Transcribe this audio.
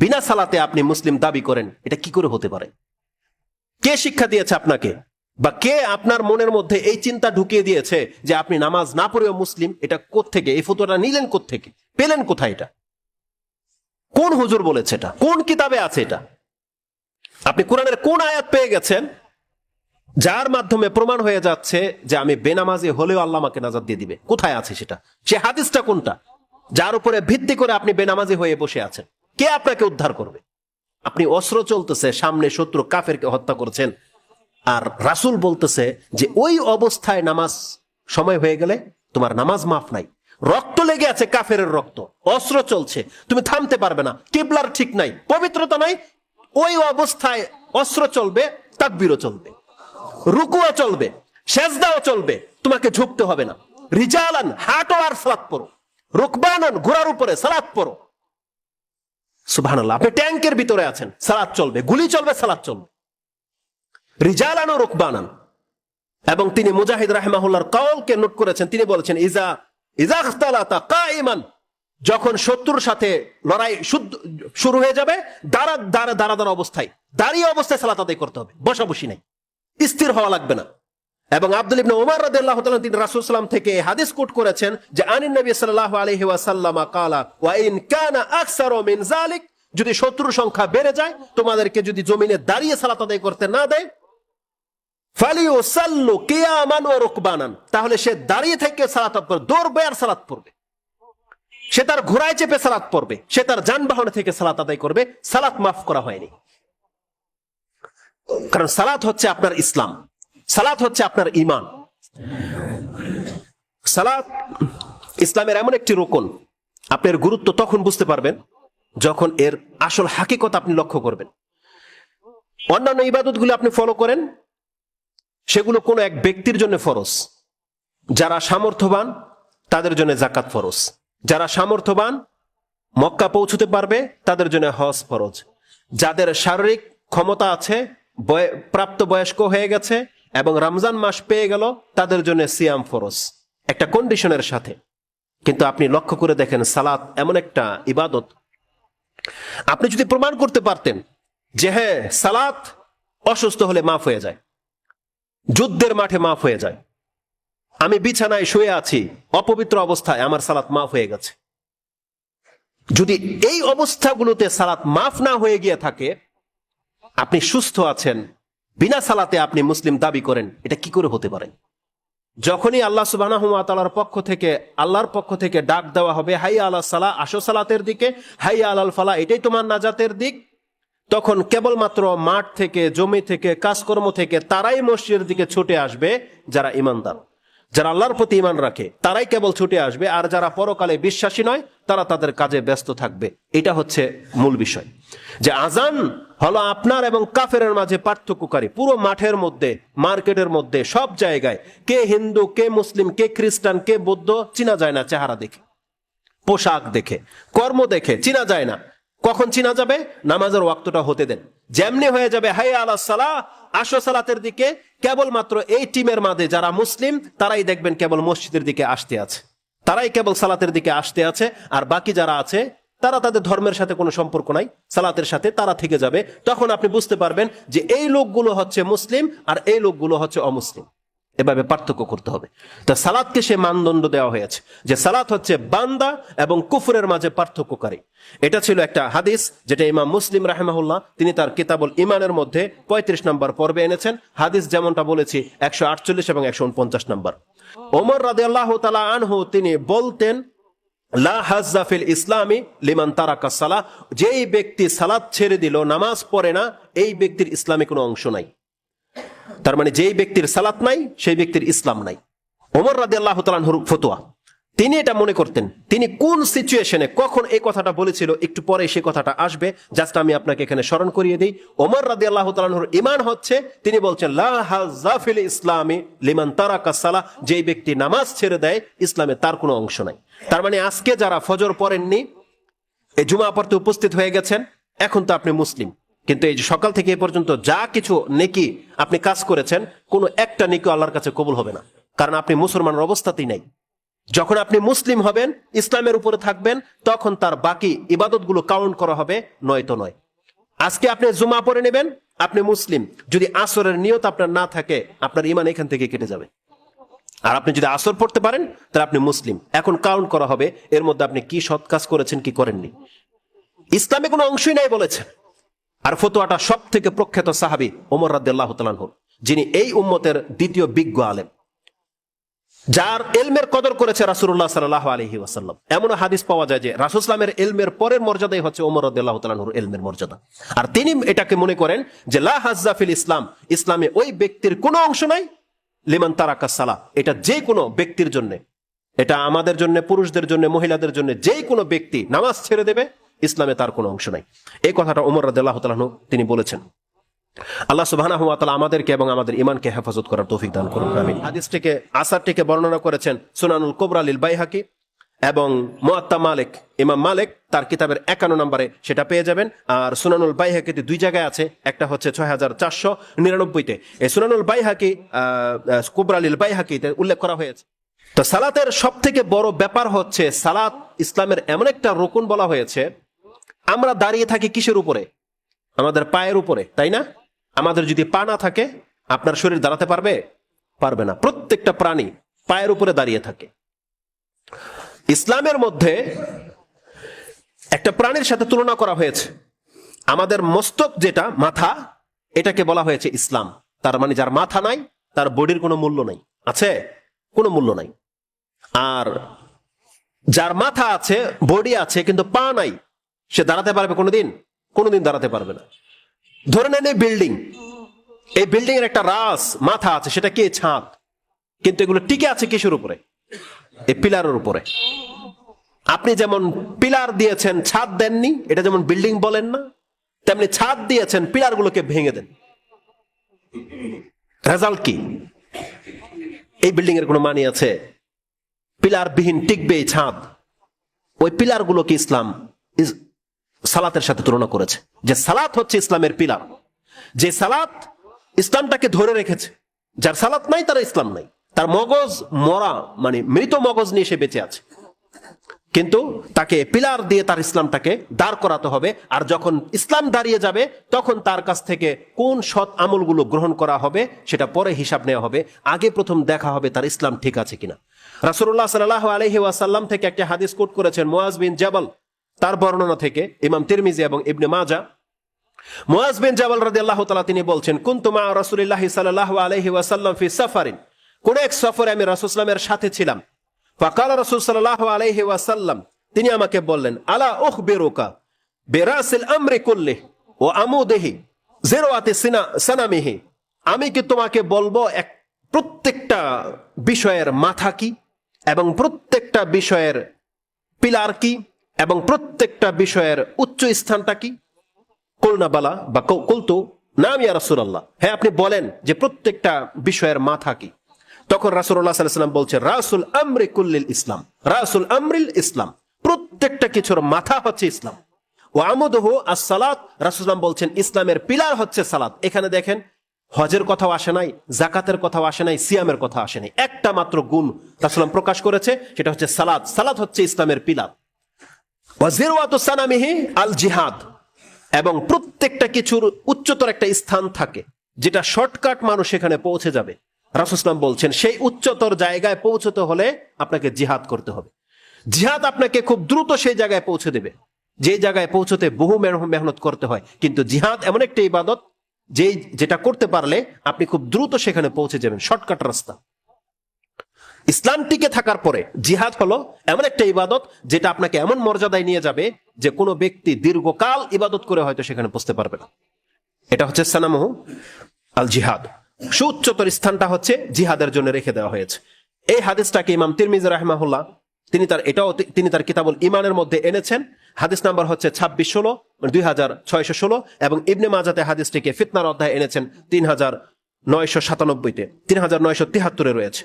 বিনা সালাতে আপনি মুসলিম দাবি করেন, এটা কি করে হতে পারে? কে শিক্ষা দিয়েছে আপনাকে, বা কে আপনার মনের মধ্যে এই চিন্তা ঢুকিয়ে দিয়েছে যে আপনি নামাজ না পড়েও মুসলিম? এটা কোত্থেকে, এই ফতোয়াটা নিলেন কোত্থেকে, পেলেন কোথায়? এটা কোন হুজুর বলেছে? এটা কোন কিতাবে আছে? এটা আপনি কোরআনের কোন আয়াত পেয়ে গেছেন যার মাধ্যমে প্রমাণ হয়ে যাচ্ছে যে আমি বেনামাজি হলেও আল্লাহ আমাকে নাজাত দিয়ে দিবে? কোথায় আছে সেটা? সে হাদিসটা কোনটা যার উপরে ভিত্তি করে আপনি বেনামাজি হয়ে বসে আছেন? কে আপনাকে উদ্ধার করবে? আপনি অস্ত্র চলতেছে, সামনে শত্রু কাফেরকে হত্যা করছেন, আর রাসূল বলতেছে যে ওই অবস্থায় নামাজ সময় হয়ে গেলে তোমার নামাজ মাফ নাই। রক্ত লেগে আছে, কাফের রক্ত, অস্ত্র চলছে, তুমি থামতে পারবে না, কিবলার ঠিক নাই, পবিত্রতা নাই, ওই অবস্থায় অস্ত্র চলবে, তাকবীরও চলবে, রুকুও চলবে, সেজদাও চলবে, তোমাকে ঝুঁকতে হবে না। রিজালান, হাঁটো আর সালাত পড়ো, রুকবানান, ঘোড়ার উপরে সালাত পড়ো। সুবহানাল্লাহ, আপনি ট্যাঙ্কের ভিতরে আছেন, সালাত চলবে, গুলি চলবে, সালাত চলবে। রিজালান ও রুকবানান। এবং তিনি মুজাহিদ রাহিমাহুল্লাহর কওলকে নোট করেছেন, তিনি বলেছেন ইজা ইখতালাতা কাইমান, যখন শত্রুর সাথে লড়াই শুরু হয়ে যাবে, দাঁড়া অবস্থায়, দাঁড়িয়ে অবস্থায় সালাত আদায় করতে হবে, বসাবসি নাই, স্থির হওয়া লাগবে না। এবং আব্দুল ইবনে উমর রাদিয়াল্লাহু তাআলা তিনি রাসূল সাল্লাল্লাহু আলাইহি ওয়াসাল্লাম থেকে হাদিস কোট করেছেন যে আনিন নবী সাল্লাল্লাহু আলাইহি ওয়াসাল্লাম ক্বালা ওয়া ইন কানা আকসারু মিন যালিক, যদি শত্রুর সংখ্যা বেড়ে যায়, তোমাদেরকে যদি জমিনে দাঁড়িয়ে সালাত আদায় করতে না দেয়, ফালিউসাল্লু কিয়ামান ওয়া রুকবানান, তাহলে সে দাঁড়িয়ে থেকে সালাত পড়বে, দৌড়বে আর সালাত পড়বে, সে তার ঘোড়ায় চেপে সালাত পড়বে, সে তার যানবাহনে থেকে সালাত আদায় করবে, সালাত মাফ করা হয়নি। কারণ সালাত হচ্ছে আপনার ইসলাম, সালাত হচ্ছে আপনার ঈমান। সালাত ইসলামের এমন একটি রুকন, আপনার গুরুত্ব তখন বুঝতে পারবেন যখন এর আসল হাকিকত আপনি লক্ষ্য করবেন। অন্যান্য ইবাদতগুলো আপনি ফলো করেন, সেগুলো কোনো এক ব্যক্তির জন্য ফরজ। যারা সামর্থ্যবান তাদের জন্য যাকাত ফরজ, যারা সামর্থ্যবান মক্কা পৌঁছতে পারবে তাদের জন্য হজ ফরজ, যাদের শারীরিক ক্ষমতা আছে, প্রাপ্ত বয়স্ক হয়ে গেছে এবং রমজান মাস পেয়ে গেল, তাদের জন্য সিয়াম ফরজ, একটা কন্ডিশনের সাথে। কিন্তু আপনি লক্ষ্য করে দেখেন, সালাত এমন একটা ইবাদত, আপনি যদি প্রমাণ করতে পারতেন যে হ্যাঁ সালাত অসুস্থ হলে মাফ হয়ে যায়, যুদ্ধের মাঠে মাফ হয়ে যায়, আমি বিছানায় শুয়ে আছি অপবিত্র অবস্থায়, আমার সালাত মাফ হয়ে গেছে, যদি এই অবস্থাগুলোতে সালাত মাফ না হয়ে গিয়ে থাকে, আপনি সুস্থ আছেন, বিনা সালাতে আপনি মুসলিম দাবি করেন, এটা কি করে হতে পারে? যখনই আল্লাহ সুবহানাহু ওয়া তাআলার আল্লাহর পক্ষ থেকে ডাক দেওয়া হবে, হাইয়া আলাস সালাহ, আসো সালাতের দিকে, হাইয়া আলাল ফালাহ, এটাই তোমার নাজাতের দিক, তখন কেবলমাত্র মাঠ থেকে, জমি থেকে, কাজকর্ম থেকে তারাই মসজিদের দিকে ছুটে আসবে যারা ঈমানদার, যারা আল্লাহর প্রতি ঈমান রাখে, তারাই কেবল ছুটে আসবে, আর যারা পরকালে বিশ্বাসী নয় তারা তাদের কাজে ব্যস্ত থাকবে। এটা হচ্ছে মূল বিষয়, যে আজান হলো আপনার এবং কাফেরের মাঝে পার্থক্যকারী। পুরো মাঠের মধ্যে, মার্কেটের মধ্যে, সব জায়গায় কে হিন্দু, কে মুসলিম, কে খ্রিস্টান, কে বৌদ্ধ চিনা যায় না, চেহারা দেখে, পোশাক দেখে, কর্ম দেখে চিনা যায় না। কখন চিনা যাবে? নামাজের ওয়াক্তটা হতে দেন, যেমনি হয়ে যাবে হাইয়া আলাস সালাহ, আসো সালাতের দিকে, কেবলমাত্র এই টিমের মাঝে যারা মুসলিম তারাই দেখবেন কেবল মসজিদের দিকে আসতে আছে, তারাই কেবল সালাতের দিকে আসতে আছে, আর বাকি যারা আছে তারা তাদের ধর্মের সাথে কোনো সম্পর্ক নাই, সালাতের সাথে তারা থেকে যাবে। তখন আপনি বুঝতে পারবেন যে এই লোকগুলো হচ্ছে মুসলিম আর এই লোকগুলো হচ্ছে অমুসলিম। এভাবে পার্থক্য করতে হবে। তা সালাতকে সে মানদণ্ড দেওয়া হয়েছে যে সালাত হচ্ছে বান্দা এবং কুফরের মাঝে পার্থক্যকারী। এটা ছিল একটা হাদিস যেটা ইমাম মুসলিম রাহিমাহুল্লাহ তিনি তার কিতাবুল ঈমানের মধ্যে 35 নম্বর পর্বে এনেছেন। হাদিস যেমনটা বলেছি 148 এবং 149 নম্বর। ওমর রাদিয়াল্লাহু তাআলা আনহু তিনি বলতেন, লা হাজ্জা ফিল ইসলামি লিমান তারাকা সালাহ, যেই ব্যক্তি সালাত ছেড়ে দিল, নামাজ পড়ে না, এই ব্যক্তির ইসলামে কোনো অংশ নাই। তার মানে যেই ব্যক্তির সালাত নাই সেই ব্যক্তির ইসলাম নাই। ওমর রাদিয়াল্লাহু তাআলা আনহুর ফতোয়া, তিনি এটা মনে করতেন। তিনি কোন সিচুয়েশনে কখন এই কথাটা বলেছিল একটু পরে সে কথাটা আসবে, জাস্ট আমি আপনাকে এখানে স্মরণ করিয়ে দিই। ওমর রাদিয়াল্লাহু তাআলা আনহুর ঈমান হচ্ছে, তিনি বলছেন লা হাজ্জা ফিল ইসলামি লিমান তারাকা সালাহ, যেই ব্যক্তি নামাজ ছেড়ে দেয় ইসলামে তার কোনো অংশ নাই। তার মানে আজকে যারা ফজর পড়েননি, এই জুমা পড়তে উপস্থিত হয়ে গেছেন, এখন তো আপনি মুসলিম, কিন্তু এই যে সকাল থেকে এ পর্যন্ত যা কিছু নেকি আপনি কাজ করেছেন, কোনো একটা নেকি আল্লাহর কাছে কবুল হবে না, কারণ আপনি মুসলমানের অবস্থাতেই নাই। যখন আপনি মুসলিম হবেন, ইসলামের উপরে থাকবেন, তখন তার বাকি ইবাদতগুলো কাউন্ট করা হবে, নয়তো নয়। আজকে আপনি জুমা পড়ে নেবেন, আপনি মুসলিম, যদি আসরের নিয়ত আপনার না থাকে, আপনার ঈমান এখান থেকে কেটে যাবে। আর আপনি যদি আসর পড়তে পারেন, তাহলে আপনি মুসলিম। এখন কাউন্ট করা হবে এর মধ্যে আপনি কি সৎ কাজ করেছেন, কি করেননি। ইসলামে কোনো অংশই নাই বলেছে। আর ফতোয়াটা সব থেকে প্রখ্যাত সাহাবী ওমর রাদিয়াল্লাহু তাআলা আনহু, যিনি এই উম্মতের দ্বিতীয় বিজ্ঞ আলেম, যার এলমের কদর করেছে রাসূলুল্লাহ সাল্লাল্লাহু আলাইহি ওয়াসাল্লাম। এমন হাদিস পাওয়া যায় যে রাসূল সাল্লামের এলমের পরের মর্যাদাই হচ্ছে ওমর রাদিয়াল্লাহু তাআলা আনহুর এলমের মর্যাদা। আর তিনি এটাকে মনে করেন যে লা হাজ্জা ফিল ইসলাম, ইসলামে ওই ব্যক্তির কোনো অংশ নাই লিমান তারাকা সালাহ, এটা যে কোনো ব্যক্তির জন্য, এটা আমাদের জন্য, পুরুষদের জন্য, মহিলাদের জন্য, যে কোনো ব্যক্তি নামাজ ছেড়ে দেবে, ইসলামে তার কোনো অংশ নাই। এই কথাটা ওমর রাদিয়াল্লাহু তাআলা আনহু তিনি বলেছেন। আল্লাহ সুবহানাহু ওয়া তাআলা আমাদেরকে এবং আমাদের ঈমানকে হেফাজত করার তৌফিক দান করুন, আমিন। হাদিসটিকে, আসারটিকে বর্ণনা করেছেন সুনানুল কুবরা লিল বাইহাকি এবং মুআত্তা মালিক, ইমাম মালিক তার কিতাবের 51 নম্বরে সেটা পেয়ে যাবেন। আর সুনানুল বাইহাকিতে দুই জায়গায় আছে, একটা হচ্ছে 6499-তে। এই সুনানুল বাইহাকি কুবরা লিল বাইহাকিতে উল্লেখ করা হয়েছে। তো সালাতের সব থেকে বড় ব্যাপার হচ্ছে, সালাত ইসলামের এমন একটা রুকুন বলা হয়েছে। আমরা দাঁড়িয়ে থাকি কিসের উপরে? আমাদের পায়ের উপরে, তাই না? আমাদের যদি পা না থাকে, আপনার শরীর দাঁড়াতে পারবে? পারবে না। প্রত্যেকটা প্রাণী পায়ের উপরে দাঁড়িয়ে থাকে। ইসলামের মধ্যে একটা প্রাণীর সাথে তুলনা করা হয়েছে। আমাদের মস্তক, যেটা মাথা, এটাকে বলা হয়েছে ইসলাম। তার মানে যার মাথা নাই, তার বডির কোনো মূল্য নাই। আছে? কোনো মূল্য নাই। আর যার মাথা আছে, বডি আছে, কিন্তু পা নাই, সে দাঁড়াতে পারবে কোনোদিন? কোনোদিন দাঁড়াতে পারবে না। ধরে নেন এই বিল্ডিং, এই বিল্ডিং এর একটা রাস মাথা আছে, সেটা কি? ছাদ। কিন্তু এগুলো টিকে আছে কিসের উপরে? এই পিলারের উপরে। আপনি যেমন পিলার দিয়েছেন, ছাদ দেননি, এটা যেমন বিল্ডিং বলেন না, তেমনি ছাদ দিয়েছেন, পিলারগুলোকে ভেঙে দেন, রেজাল্ট কি? এই বিল্ডিং এর কোনো মানে আছে? পিলার বিহীন টিকবে এই ছাদ? ওই পিলারগুলোকে ইসলাম সালাতের সাথে তুলনা করেছে, যে সালাত হচ্ছে ইসলামের পিলার। যে সালাত ইসলামটাকে ধরে রেখেছে, যার সালাত নাই, তার ইসলাম নাই। তার মগজ মরা, মানে মৃত মগজ নিয়ে সে বেঁচে আছে। কিন্তু তাকে পিলার দিয়ে তার ইসলামটাকে দাঁড় করাতে হবে। আর যখন ইসলাম দাঁড়িয়ে যাবে, তখন তার কাছ থেকে কোন সৎ আমলগুলো গ্রহণ করা হবে সেটা পরে হিসাব নেওয়া হবে। আগে প্রথম দেখা হবে তার ইসলাম ঠিক আছে কিনা। রাসূলুল্লাহ সাল্লাল্লাহু আলাইহি ওয়াসাল্লাম থেকে একটা হাদিস কোট করেছেন মুআজ বিন জাবাল, তার বর্ণনা থেকে ইমাম তিরমিজি এবং ইবনে মাজাহ। মুআজ বিন জাবাল রাদিয়াল্লাহু তাআলা তিনি বলছেন, কুনতু মা রাসূলিল্লাহি সাল্লাল্লাহু আলাইহি ওয়াসাল্লাম ফি সাফারিন, কোন এক সফরে আমি রাসূল সাল্লাল্লাহু আলাইহি ওয়াসাল্লামের সাথে ছিলাম। ফাকাল রাসূল সাল্লাল্লাহু আলাইহি ওয়াসাল্লাম, তিনি আমাকে বললেন, আলা উখবিরুকা বিরাসিল আমরি কুল্লিহি ওয়া আমুদিহি জিরওয়াতি সানামিহি, আমি কি তোমাকে বলবো এক প্রত্যেকটা বিষয়ের মাথা কি, এবং প্রত্যেকটা বিষয়ের পিলার কি, এবং প্রত্যেকটা বিষয়ের উচ্চ স্থানটা কি? কুলনা বালা বা কুলতু নাম ইয়া রাসূলুল্লাহ, হ্যাঁ আপনি বলেন যে প্রত্যেকটা বিষয়ের মাথা কি। তখন রাসূলুল্লাহ সাল্লাল্লাহু আলাইহি ওয়াসাল্লাম বলছেন, রাসুল আমরি কুল্লিল ইসলাম, রাসুল আমরিল ইসলাম, প্রত্যেকটা কিছুর মাথা হচ্ছে ইসলাম। ওয়া আমুদুহু আস-সালাত, রাসূলুল্লাহ বলছেন ইসলামের পিলার হচ্ছে সালাত। এখানে দেখেন, হজের কথাও আসে নাই, যাকাতের কথাও আসে নাই, সিয়ামের কথা আসে নাই। একটা মাত্র গুণ রাসূলুল্লাহ প্রকাশ করেছে, সেটা হচ্ছে সালাত। সালাত হচ্ছে ইসলামের পিলার। ওয়া জিরওয়াতু সানামিহি আল জিহাদ, এবং প্রত্যেকটা কিছুর উচ্চতর একটা স্থান থাকে, যেটা শর্টকাট মানুষ সেখানে পৌঁছে যাবে। রাসূল সাল্লাল্লাহু বলছেন সেই উচ্চতর জায়গায় পৌঁছতে হলে আপনাকে জিহাদ করতে হবে। জিহাদ আপনাকে খুব দ্রুত সেই জায়গায় পৌঁছে দেবে, যে জায়গায় পৌঁছতে বহু মেহনত করতে হয়। কিন্তু জিহাদ এমন একটা ইবাদত, যেটা করতে পারলে আপনি খুব দ্রুত সেখানে পৌঁছে যাবেন, শর্টকাট রাস্তা। ইসলাম টিকে থাকার পরে জিহাদ হলো এমন একটা ইবাদত, যেটা আপনাকে এমন মর্যাদায় নিয়ে যাবে যে কোনো ব্যক্তি দীর্ঘকাল ইবাদত করে হয়তো সেখানে পৌঁছতে পারবে না। এটা হচ্ছে সানামুহু আল জিহাদ। সুউচ্চতর স্থানটা হচ্ছে জিহাদের জন্য রেখে দেওয়া হয়েছে। এই হাদিসটাকে ইমাম তিরমিজি রাহিমাহুল্লাহ তিনি তার কিতাবুল ঈমানের মধ্যে এনেছেন। হাদিস নাম্বার হচ্ছে 2616, 2616, এবং ইবনে মাজাতে হাদিসটিকে ফিতনার অধ্যায়ে এনেছেন 3997-তে, 3973-এ রয়েছে।